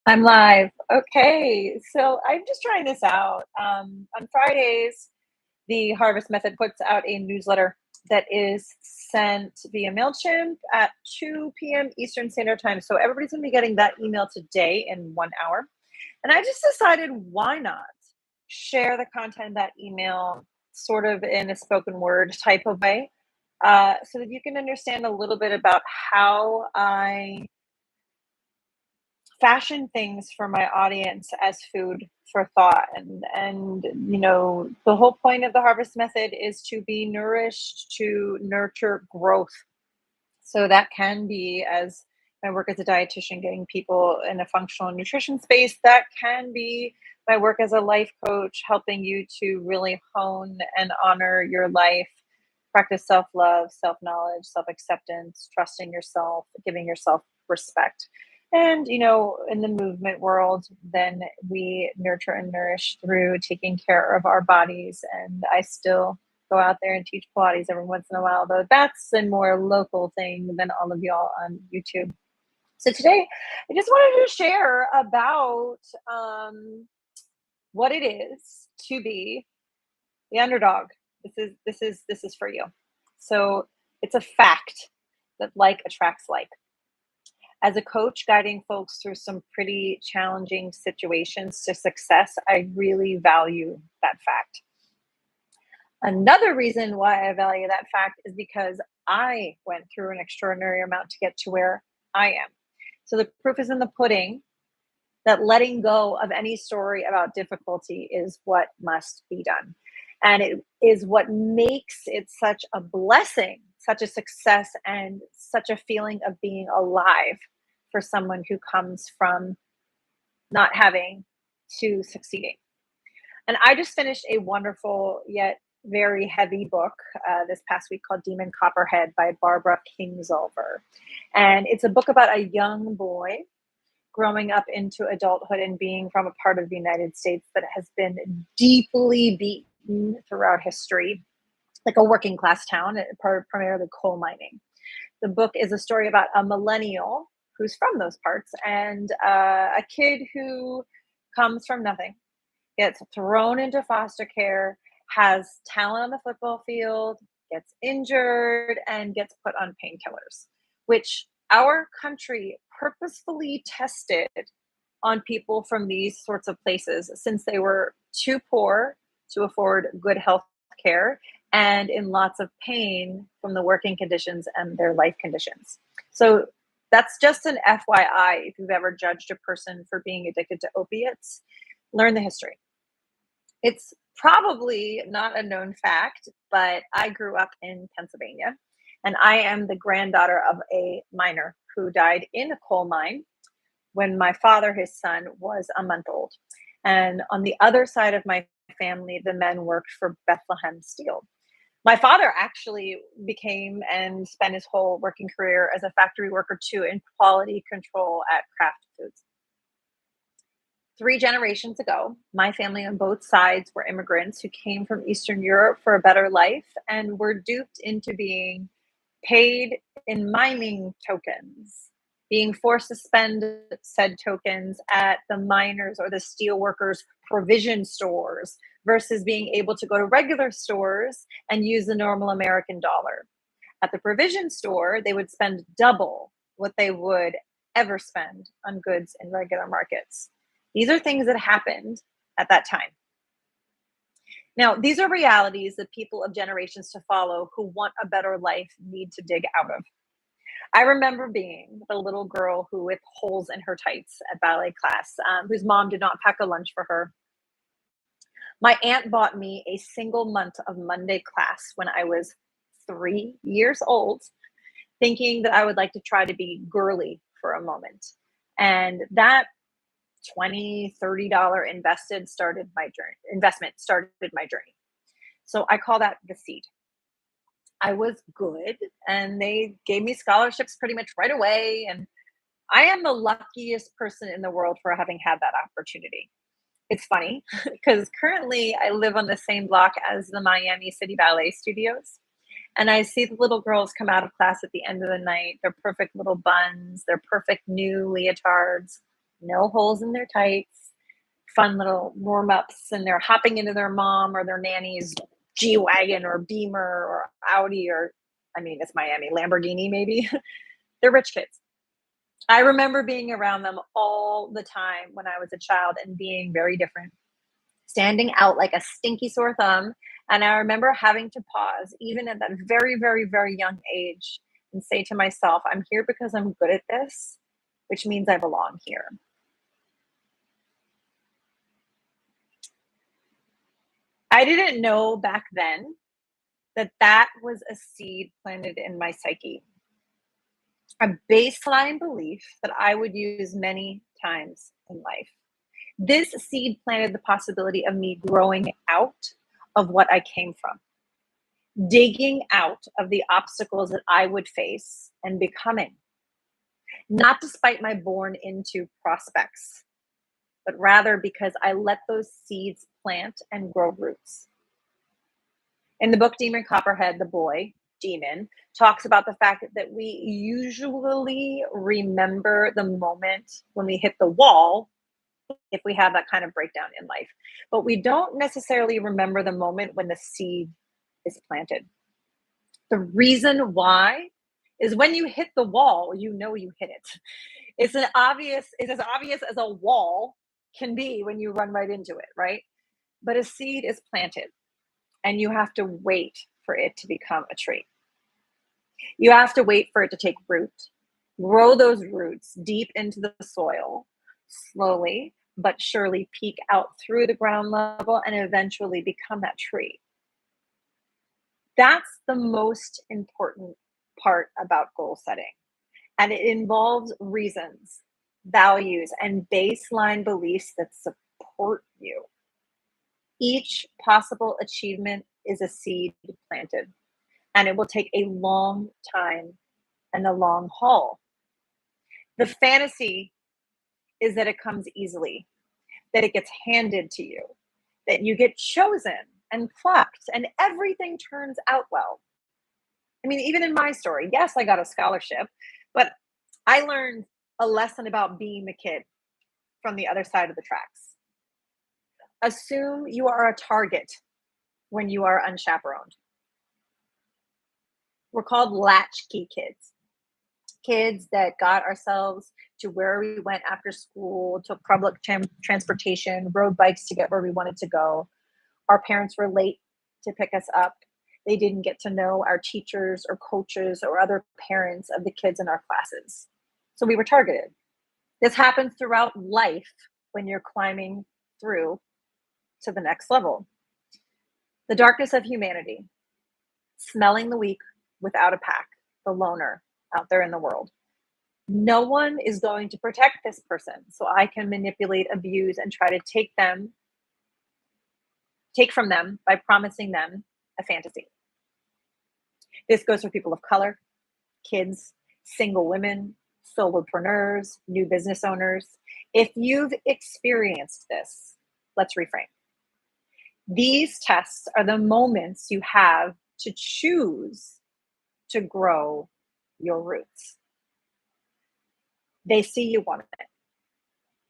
I'm live. Okay, so I'm just trying this out. On Fridays, the Harvest Method puts out a newsletter that is sent via MailChimp at 2 p.m. Eastern Standard Time. So everybody's going to be getting that email today in 1 hour. And I just decided why not share the content of that email sort of in a spoken word type of way so that you can understand a little bit about how I fashion things for my audience as food for thought. And the whole point of the harvest method is to be nourished, to nurture growth. So that can be, as my work as a dietitian, getting people in a functional nutrition space. That can be my work as a life coach, helping you to really hone and honor your life, practice self-love, self-knowledge, self-acceptance, trusting yourself, giving yourself respect. And in the movement world, then we nurture and nourish through taking care of our bodies. And I still go out there and teach Pilates every once in a while, though that's a more local thing than all of y'all on YouTube. So today, I just wanted to share about what it is to be the underdog. This is for you. So it's a fact that like attracts like. As a coach guiding folks through some pretty challenging situations to success, I really value that fact. Another reason why I value that fact is because I went through an extraordinary amount to get to where I am. So the proof is in the pudding that letting go of any story about difficulty is what must be done. And it is what makes it such a blessing, such a success, and such a feeling of being alive for someone who comes from not having to succeeding. And I just finished a wonderful yet very heavy book this past week called Demon Copperhead by Barbara Kingsolver. And it's a book about a young boy growing up into adulthood and being from a part of the United States that has been deeply beaten throughout history, like a working class town, primarily coal mining. The book is a story about a millennial who's from those parts and a kid who comes from nothing, gets thrown into foster care, has talent on the football field, gets injured, and gets put on painkillers, which our country purposefully tested on people from these sorts of places since they were too poor to afford good health care and in lots of pain from the working conditions and their life conditions. So that's just an FYI. If you've ever judged a person for being addicted to opiates, learn the history. It's probably not a known fact, but I grew up in Pennsylvania, and I am the granddaughter of a miner who died in a coal mine when my father, his son, was a month old. And on the other side of my family, the men worked for Bethlehem Steel. My father actually became and spent his whole working career as a factory worker too in quality control at Kraft Foods. 3 generations ago, my family on both sides were immigrants who came from Eastern Europe for a better life and were duped into being paid in mining tokens, being forced to spend said tokens at the miners or the steel workers' provision stores versus being able to go to regular stores and use the normal American dollar. At the provision store, they would spend double what they would ever spend on goods in regular markets. These are things that happened at that time. Now, these are realities that people of generations to follow who want a better life need to dig out of. I remember being the little girl who, with holes in her tights at ballet class, whose mom did not pack a lunch for her. My aunt bought me a single month of Monday class when I was 3 years old, thinking that I would like to try to be girly for a moment. And that $20, $30 investment started my journey. So I call that the seed. I was good and they gave me scholarships pretty much right away. And I am the luckiest person in the world for having had that opportunity. It's funny because currently I live on the same block as the Miami City Ballet Studios. And I see the little girls come out of class at the end of the night, their perfect little buns, their perfect new leotards, no holes in their tights, fun little warm ups, and they're hopping into their mom or their nanny's G Wagon or Beamer or Audi or, I mean, it's Miami, Lamborghini maybe. They're rich kids. I remember being around them all the time when I was a child and being very different, standing out like a stinky sore thumb. And I remember having to pause, even at that very, very, very young age, and say to myself, I'm here because I'm good at this, which means I belong here. I didn't know back then that that was a seed planted in my psyche, a baseline belief that I would use many times in life. This seed planted the possibility of me growing out of what I came from, digging out of the obstacles that I would face and becoming, not despite my born into prospects, but rather because I let those seeds plant and grow roots. In the book Demon Copperhead, the boy, Demon, talks about the fact that we usually remember the moment when we hit the wall if we have that kind of breakdown in life. But we don't necessarily remember the moment when the seed is planted. The reason why is when you hit the wall, you know you hit it. It's as obvious as a wall can be when you run right into it, right? But a seed is planted and you have to wait for it to become a tree. You have to wait for it to take root, grow those roots deep into the soil, slowly but surely peek out through the ground level and eventually become that tree. That's the most important part about goal setting. And it involves reasons, values, and baseline beliefs that support you. Each possible achievement is a seed planted, and it will take a long time and a long haul. The fantasy is that it comes easily, that it gets handed to you, that you get chosen and plucked, and everything turns out well. I mean, even in my story, yes, I got a scholarship, but I learned a lesson about being the kid from the other side of the tracks. Assume you are a target when you are unchaperoned. We're called latchkey kids, kids that got ourselves to where we went after school, took public transportation, rode bikes to get where we wanted to go. Our parents were late to pick us up. They didn't get to know our teachers or coaches or other parents of the kids in our classes. So we were targeted. This happens throughout life when you're climbing through to the next level. The darkness of humanity, smelling the weak without a pack, the loner out there in the world. No one is going to protect this person, so I can manipulate, abuse, and try to take from them by promising them a fantasy. This goes for people of color, kids, single women, solopreneurs, new business owners. If you've experienced this, let's reframe. These tests are the moments you have to choose to grow your roots. They see you want it,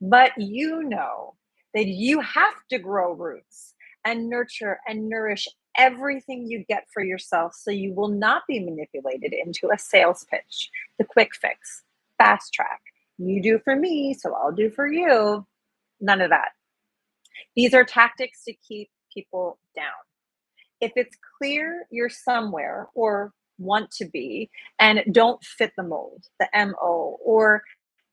but you know that you have to grow roots and nurture and nourish everything you get for yourself so you will not be manipulated into a sales pitch, the quick fix, fast track. You do for me, so I'll do for you. None of that. These are tactics to keep people down. If it's clear you're somewhere or want to be and don't fit the mold, the MO, or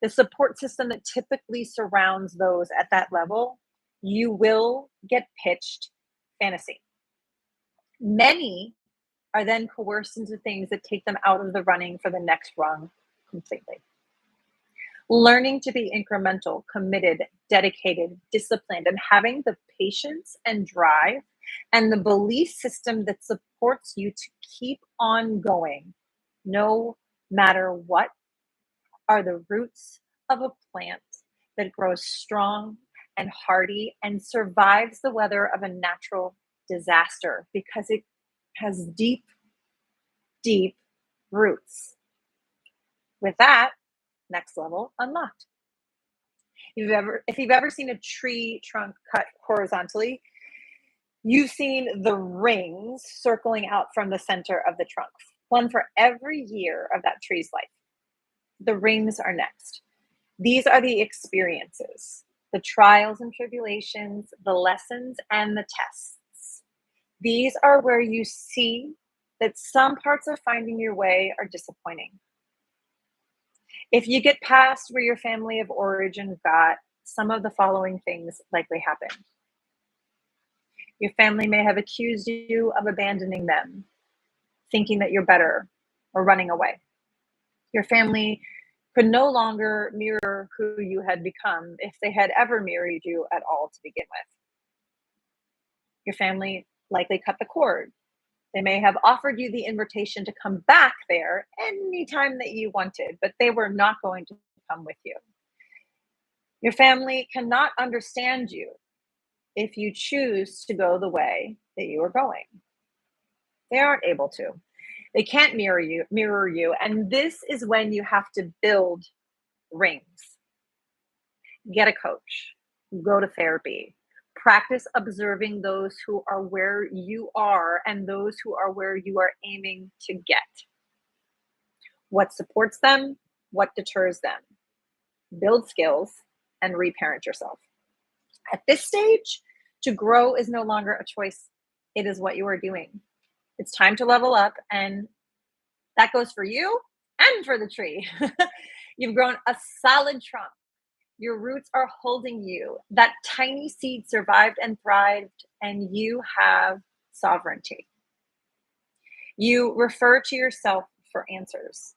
the support system that typically surrounds those at that level, you will get pitched fantasy. Many are then coerced into things that take them out of the running for the next rung completely. Learning to be incremental, committed, dedicated, disciplined, and having the patience and drive and the belief system that supports you to keep on going, no matter what, are the roots of a plant that grows strong and hardy and survives the weather of a natural disaster because it has deep, deep roots. With that, next level unlocked. If you've ever seen a tree trunk cut horizontally, you've seen the rings circling out from the center of the trunk, one for every year of that tree's life. The rings are next. These are the experiences, the trials and tribulations, the lessons, and the tests. These are where you see that some parts of finding your way are disappointing. If you get past where your family of origin got, some of the following things likely happened. Your family may have accused you of abandoning them, thinking that you're better, or running away. Your family could no longer mirror who you had become if they had ever mirrored you at all to begin with. Your family likely cut the cord. They may have offered you the invitation to come back there anytime that you wanted, but they were not going to come with you. Your family cannot understand you if you choose to go the way that you are going. They aren't able to. They can't mirror you, and this is when you have to build rings. Get a coach, go to therapy, practice observing those who are where you are and those who are where you are aiming to get. What supports them, what deters them. Build skills and reparent yourself. At this stage, to grow is no longer a choice. It is what you are doing. It's time to level up, and that goes for you and for the tree. You've grown a solid trunk. Your roots are holding you. That tiny seed survived and thrived, and you have sovereignty. You refer to yourself for answers.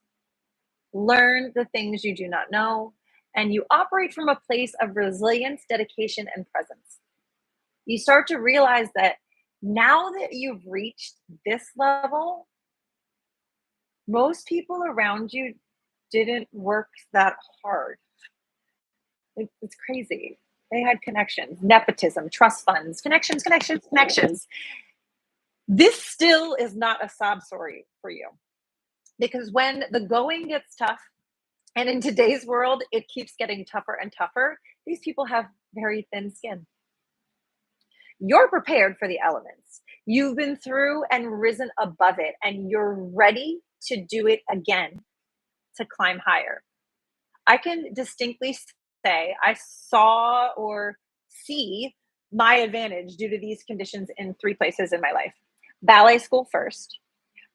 Learn the things you do not know, and you operate from a place of resilience, dedication, and presence. You start to realize that now that you've reached this level, most people around you didn't work that hard. It's crazy. They had connections, nepotism, trust funds, connections. This still is not a sob story for you, because when the going gets tough, and in today's world, it keeps getting tougher and tougher, these people have very thin skin. You're prepared for the elements. You've been through and risen above it, and you're ready to do it again, to climb higher. I can distinctly say I saw or see my advantage due to these conditions in three places in my life. Ballet school first,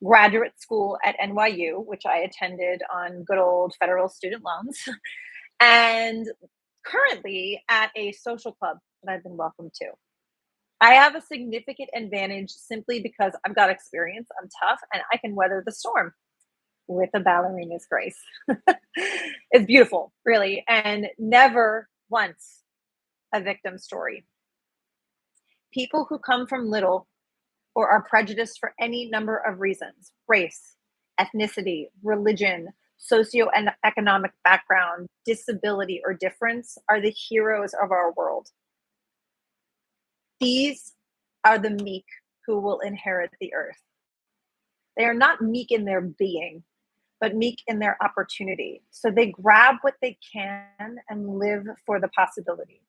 graduate school at NYU, which I attended on good old federal student loans, and currently at a social club that I've been welcomed to. I have a significant advantage simply because I've got experience, I'm tough, and I can weather the storm with a ballerina's grace. It's beautiful, really, and never once a victim story. People who come from little or are prejudiced for any number of reasons, race, ethnicity, religion, socioeconomic background, disability, or difference, are the heroes of our world. These are the meek who will inherit the earth. They are not meek in their being, but meek in their opportunity. So they grab what they can and live for the possibility.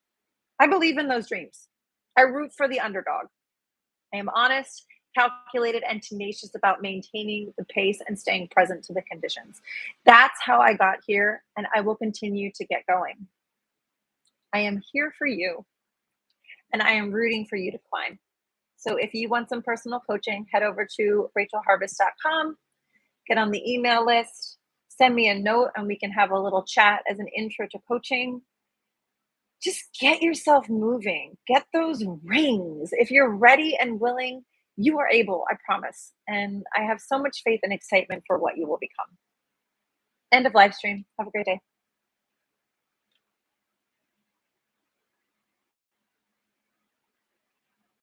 I believe in those dreams. I root for the underdog. I am honest, calculated, and tenacious about maintaining the pace and staying present to the conditions. That's how I got here, and I will continue to get going. I am here for you, and I am rooting for you to climb. So if you want some personal coaching, head over to rachelharvest.com, get on the email list, send me a note, and we can have a little chat as an intro to coaching. Just get yourself moving. Get those rings. If you're ready and willing, you are able, I promise. And I have so much faith and excitement for what you will become. End of live stream. Have a great day.